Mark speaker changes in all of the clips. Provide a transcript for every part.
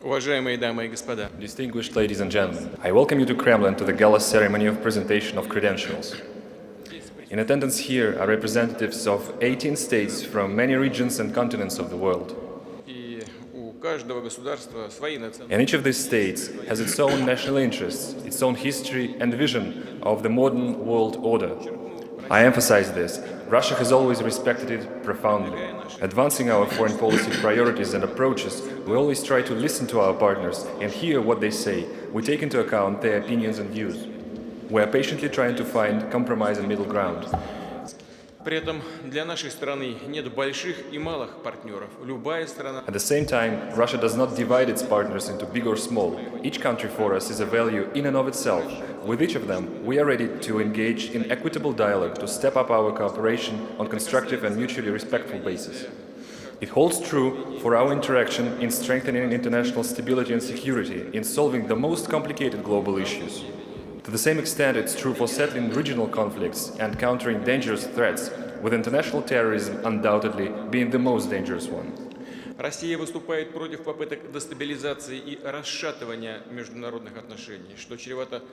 Speaker 1: Уважаемые дамы и господа,
Speaker 2: Distinguished ladies and gentlemen, I welcome you to Kremlin to the gala ceremony of presentation of credentials. In attendance here are representatives of 18 states from many regions and continents of the world.
Speaker 1: и у каждого государства свои
Speaker 2: And each of these states has its own national interests, its own history and vision of the modern world order. I emphasize this. Russia has always respected it profoundly. Advancing our foreign policy priorities and approaches, we always try to listen to our partners and hear what they say. We take into account their opinions and views. We are patiently trying to find compromise and middle ground.
Speaker 1: При этом для нашей страны нет больших и малых партнеров. Любая страна
Speaker 2: At the same time, Russia does not divide its partners into big or small. Each country for us is a value in and of itself. With each of them, we are ready to engage in equitable dialogue to step up our cooperation on constructive and mutually respectful basis. It holds true for our interaction in strengthening international stability and security, in solving the most complicated global issues. To the same extent, it's true for settling regional conflicts and countering dangerous threats, with international terrorism undoubtedly being the most dangerous one.
Speaker 1: Россия выступает против попыток дестабилизации и расшатывания международных отношений, что чревато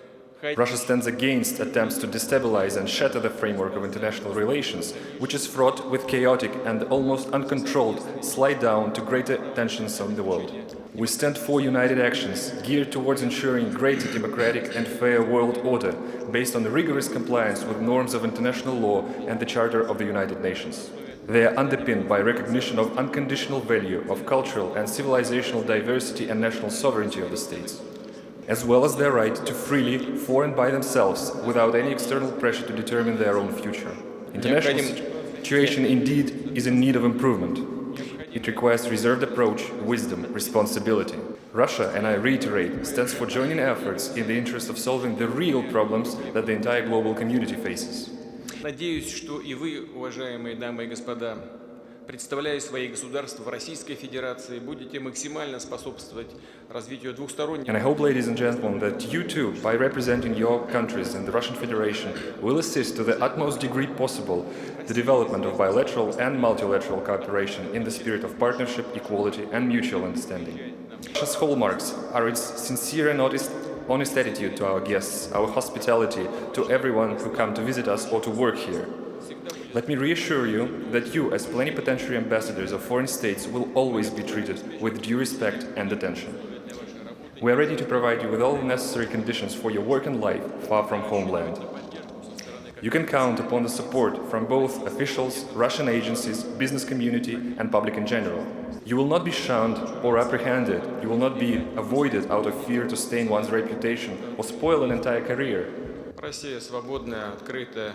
Speaker 2: Russia stands against attempts to destabilize and shatter the framework of international relations, which is fraught with chaotic and almost uncontrolled slide down to greater tensions in the world. We stand for united actions geared towards ensuring greater democratic and fair world order based on rigorous compliance with norms of international law and the Charter of the United Nations. They are underpinned by recognition of unconditional value of cultural and civilizational diversity and national sovereignty of the states, as well as their right to freely, for and by themselves, without any external pressure to determine their own future. International situation indeed is in need of improvement. It requires reserved approach, wisdom, responsibility. Russia, and I reiterate, stands for joining efforts in the interest of solving the real problems that the entire global community faces.
Speaker 1: Надеюсь, что и вы, уважаемые дамы и господа, представляя свои государства в Российской Федерации, будете максимально способствовать развитию двухсторонних.
Speaker 2: And I hope, ladies and gentlemen, that you too, by representing your countries in the Russian Federation, will assist to the utmost degree possible the development of bilateral and multilateral cooperation in the spirit of partnership, equality, and mutual understanding. Russia's hallmarks are its sincere and honest attitude to our guests, our hospitality to everyone who come to visit us or to work here. Let me reassure you that you, as plenipotentiary ambassadors of foreign states, will always be treated with due respect and attention. We are ready to provide you with all necessary conditions for your work and life far from homeland. You can count upon the support from both officials, Russian agencies, business community, and public in general. You will not be shunned or apprehended. You will not be avoided out of fear to stain one's reputation or spoil an entire career.
Speaker 1: Россия свободная, открытая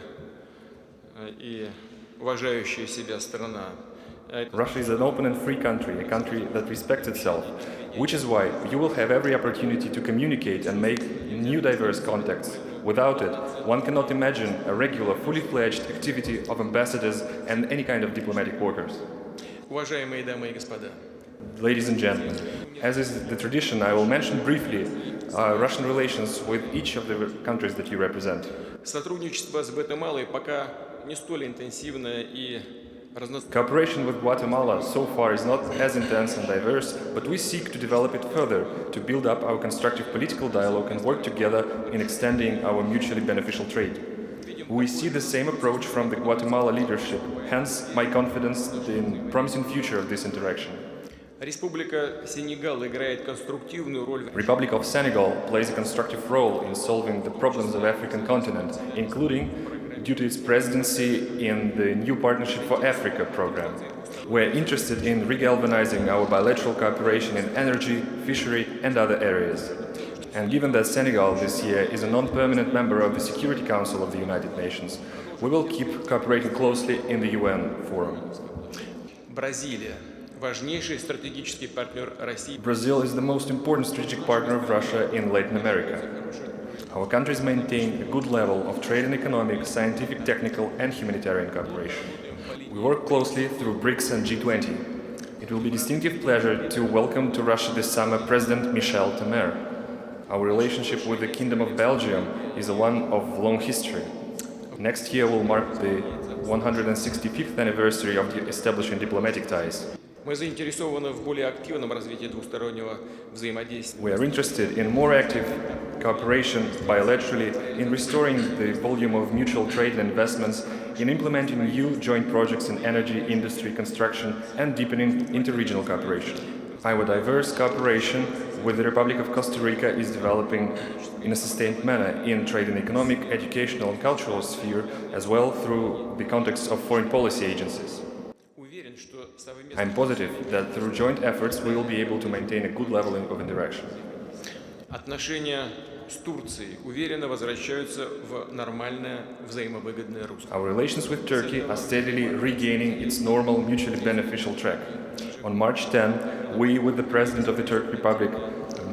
Speaker 1: и уважающая себя страна.
Speaker 2: Russia is an open and free country, a country that respects itself, which is why you will have every opportunity to communicate and make new diverse contacts. Without it, one cannot imagine a regular, fully fledged activity of ambassadors and any kind of diplomatic workers.
Speaker 1: Уважаемые дамы и господа,
Speaker 2: Ladies and gentlemen, as is the tradition, I will mention briefly Russian relations with each of the countries that you represent.
Speaker 1: сотрудничество с Гватемалой пока не столь интенсивное и разностороннее.
Speaker 2: Cooperation with Guatemala so far is not as intense and diverse, but we seek to develop it further, to build up our constructive political dialogue and work together in extending our mutually beneficial trade. We see the same approach from the Guatemala leadership, hence my confidence in the promising future of this interaction.
Speaker 1: Республика Сенегал играет конструктивную роль.
Speaker 2: Republic of Senegal plays a constructive role in solving the problems of African continent, including due to its presidency in the New Partnership for Africa program. We're interested in regalvanizing our bilateral cooperation in energy, fishery, and other areas. And given that Senegal this year is a non-permanent member of the Security Council of the United Nations, we will keep cooperating closely in the UN forum.
Speaker 1: Бразилия важнейший стратегический партнер России.
Speaker 2: Brazil is the most important strategic partner of Russia in Latin America. Our countries maintain a good level of trade and economic, scientific, technical, and humanitarian cooperation. We work closely through BRICS and G20. It will be a distinctive pleasure to welcome to Russia this summer President Michel Temer. Our relationship with the Kingdom of Belgium is one of long history. Next year will mark the 165th anniversary of establishing diplomatic ties.
Speaker 1: Мы заинтересованы в более активном развитии двустороннего взаимодействия.
Speaker 2: We are interested in more active cooperation bilaterally, in restoring the volume of mutual trade and investments, in implementing new joint projects in energy, industry, construction, and deepening interregional cooperation. Our diverse cooperation with the Republic of Costa Rica is developing in a sustained manner in trade and economic, educational and cultural sphere, as well through the context of foreign policy agencies. I'm positive that through joint efforts we will be able to maintain a good level of interaction.
Speaker 1: Отношения с Турцией уверенно возвращаются в нормальное взаимовыгодное русло.
Speaker 2: Our relations with Turkey are steadily regaining its normal, mutually beneficial track. On March 10, we, with the President of the Turkish Republic,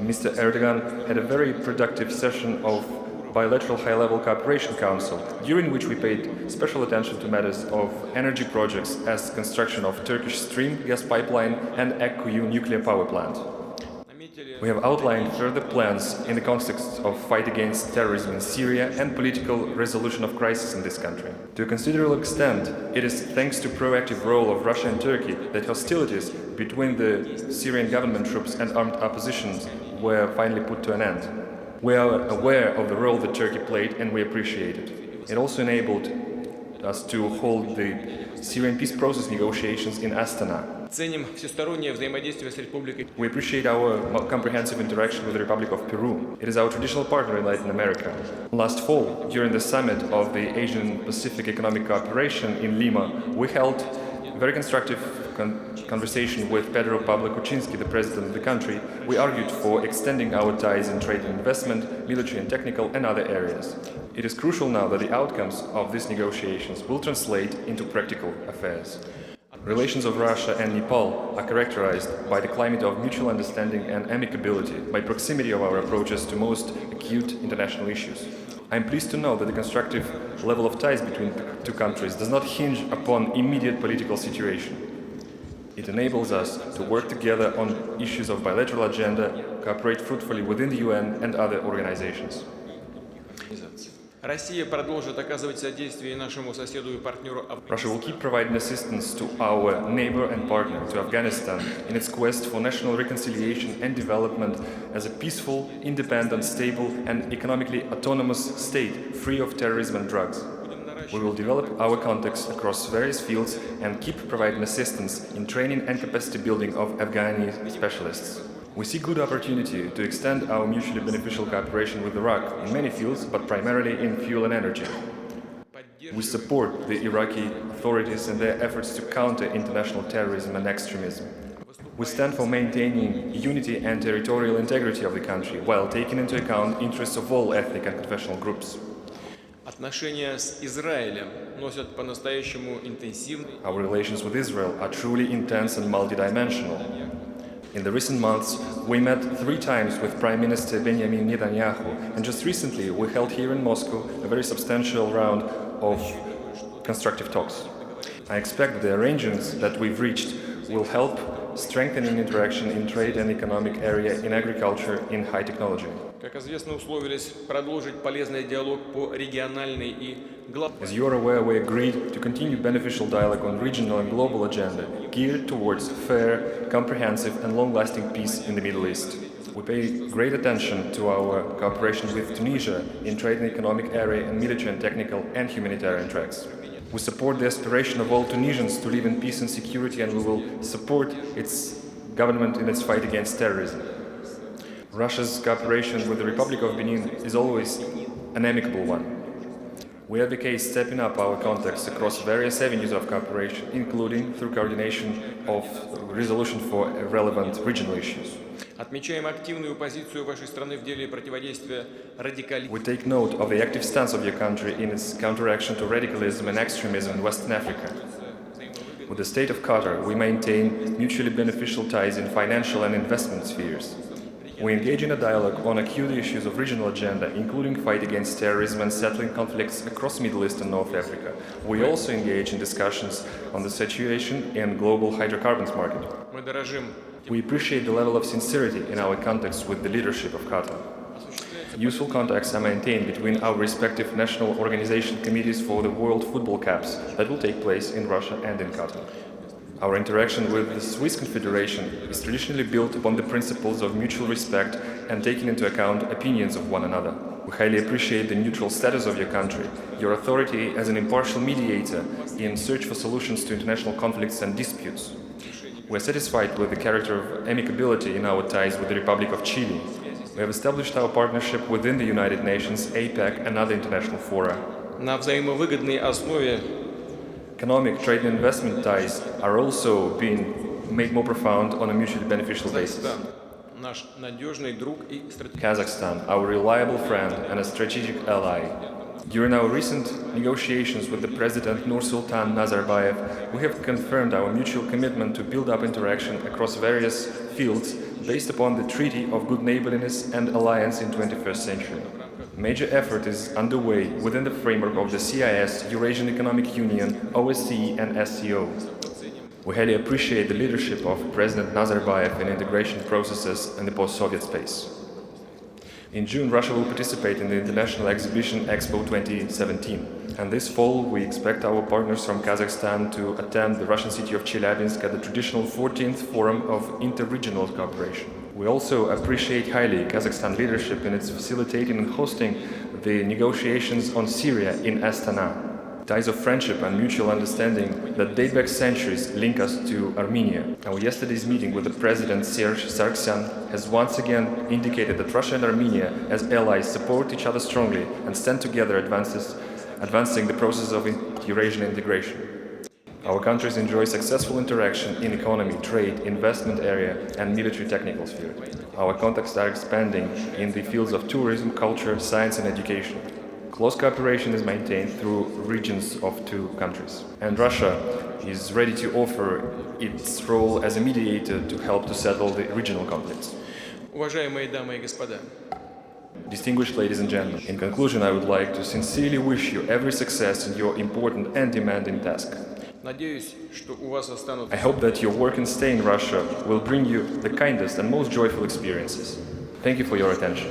Speaker 2: Mr. Erdogan, had a very productive session of bilateral high-level cooperation council, during which we paid special attention to matters of energy projects as construction of Turkish Stream gas pipeline and Akkuyu nuclear power plant. We have outlined further plans in the context of fight against terrorism in Syria and political resolution of crisis in this country. To a considerable extent, it is thanks to proactive role of Russia and Turkey that hostilities between the Syrian government troops and armed oppositions were finally put to an end. We are aware of the role that Turkey played and we appreciate it. It also enabled us to hold the Syrian peace process negotiations in Astana.
Speaker 1: Ценим всестороннее взаимодействие с Республикой.
Speaker 2: We appreciate our comprehensive interaction with the Republic of Peru. It is our traditional partner in Latin America. Last fall, during the summit of the Asian Pacific Economic Cooperation in Lima, we held a very constructive conversation with Pedro Pablo Kuczynski, the president of the country. We argued for extending our ties in trade and investment, military and technical, and other areas. It is crucial now that the outcomes of these negotiations will translate into practical affairs. Relations of Russia and Nepal are characterized by the climate of mutual understanding and amicability, by proximity of our approaches to most acute international issues. I am pleased to know that the constructive level of ties between the two countries does not hinge upon immediate political situation. It enables us to work together on issues of bilateral agenda, cooperate fruitfully within the UN and other organizations.
Speaker 1: Россия продолжит оказывать содействие нашему соседу и партнеру.
Speaker 2: Russia will keep providing assistance to our neighbor and partner, to Afghanistan, in its quest for national reconciliation and development as a peaceful, independent, stable and economically autonomous state, free of terrorism and drugs. We will develop our contacts across various fields and keep providing assistance in training and capacity building of Afghani specialists. We see good opportunity to extend our mutually beneficial cooperation with Iraq in many fields, but primarily in fuel and energy. We support the Iraqi authorities in their efforts to counter international terrorism and extremism. We stand for maintaining unity and territorial integrity of the country, while taking into account interests of all ethnic and confessional groups.
Speaker 1: Отношения с Израилем носят по-настоящему интенсивный.
Speaker 2: Our relations with Israel are truly intense and multidimensional. In the recent months, we met 3 times with Prime Minister Benjamin Netanyahu, and just recently we held here in Moscow a very substantial round of constructive talks. I expect the arrangements that we've reached will help strengthening interaction in trade and economic area, in agriculture, in high technology.
Speaker 1: Как известно, условились продолжить полезный диалог по региональной и глобальной.
Speaker 2: As you are aware, we agreed to continue beneficial dialogue on regional and global agenda, geared towards fair, comprehensive and long-lasting peace in the Middle East. We pay great attention to our cooperation with Tunisia in trade and economic area and military and technical and humanitarian tracks. We support the aspiration of all Tunisians to live in peace and security, and we will support its government in its fight against terrorism. Russia's cooperation with the Republic of Benin is always an amicable one. We advocate stepping up our contacts across various avenues of cooperation, including through coordination of resolution for relevant regional issues.
Speaker 1: Отмечаем активную позицию вашей страны в деле противодействия радикализму.
Speaker 2: We take note of the active stance of your country in its counteraction to radicalism and extremism in Western Africa. With the state of Qatar, we maintain mutually beneficial ties in financial and investment spheres. We engage in a dialogue on acute issues of regional agenda, including fight against terrorism and settling conflicts across Middle East and North Africa. We also engage in discussions on the situation in global hydrocarbons market.
Speaker 1: Мы дорожим.
Speaker 2: We appreciate the level of sincerity in our contacts with the leadership of Qatar. Useful contacts are maintained between our respective national organization committees for the World Football Cups that will take place in Russia and in Qatar. Our interaction with the Swiss Confederation is traditionally built upon the principles of mutual respect and taking into account opinions of one another. We highly appreciate the neutral status of your country, your authority as an impartial mediator in search for solutions to international conflicts and disputes. We are satisfied with the character of amicability in our ties with the Republic of Chile. We have established our partnership within the United Nations, APEC and other international fora.
Speaker 1: На взаимовыгодной основе
Speaker 2: Economic, trade and investment ties are also being made more profound on a mutually beneficial basis.
Speaker 1: Казахстан – наш надежный друг и стратегический.
Speaker 2: Kazakhstan, our reliable friend and a strategic ally. During our recent negotiations with the President Nursultan Nazarbayev, we have confirmed our mutual commitment to build up interaction across various fields based upon the Treaty of Good Neighborliness and Alliance in 21st century. Major effort is underway within the framework of the CIS, Eurasian Economic Union, OSCE and SCO. We highly appreciate the leadership of President Nazarbayev in integration processes in the post-Soviet space. In June, Russia will participate in the international exhibition Expo 2017. And this fall, we expect our partners from Kazakhstan to attend the Russian city of Chelyabinsk at the traditional 14th Forum of Inter-Regional Cooperation. We also appreciate highly Kazakhstan leadership in its facilitating and hosting the negotiations on Syria in Astana. Ties of friendship and mutual understanding that date back centuries link us to Armenia. Our yesterday's meeting with the President Serge Sargsyan has once again indicated that Russia and Armenia as allies support each other strongly and stand together advancing the process of Eurasian integration. Our countries enjoy successful interaction in economy, trade, investment area and military technical sphere. Our contacts are expanding in the fields of tourism, culture, science and education. Close cooperation is maintained through regions of two countries. And Russia is ready to offer its role as a mediator to help to settle the regional conflicts.
Speaker 1: Уважаемые дамы и господа,
Speaker 2: Distinguished ladies and gentlemen, in conclusion, I would like to sincerely wish you every success in your important and demanding task.
Speaker 1: надеюсь, что у вас останутся
Speaker 2: I hope that your work and stay in Russia will bring you the kindest and most joyful experiences. Thank you for your attention.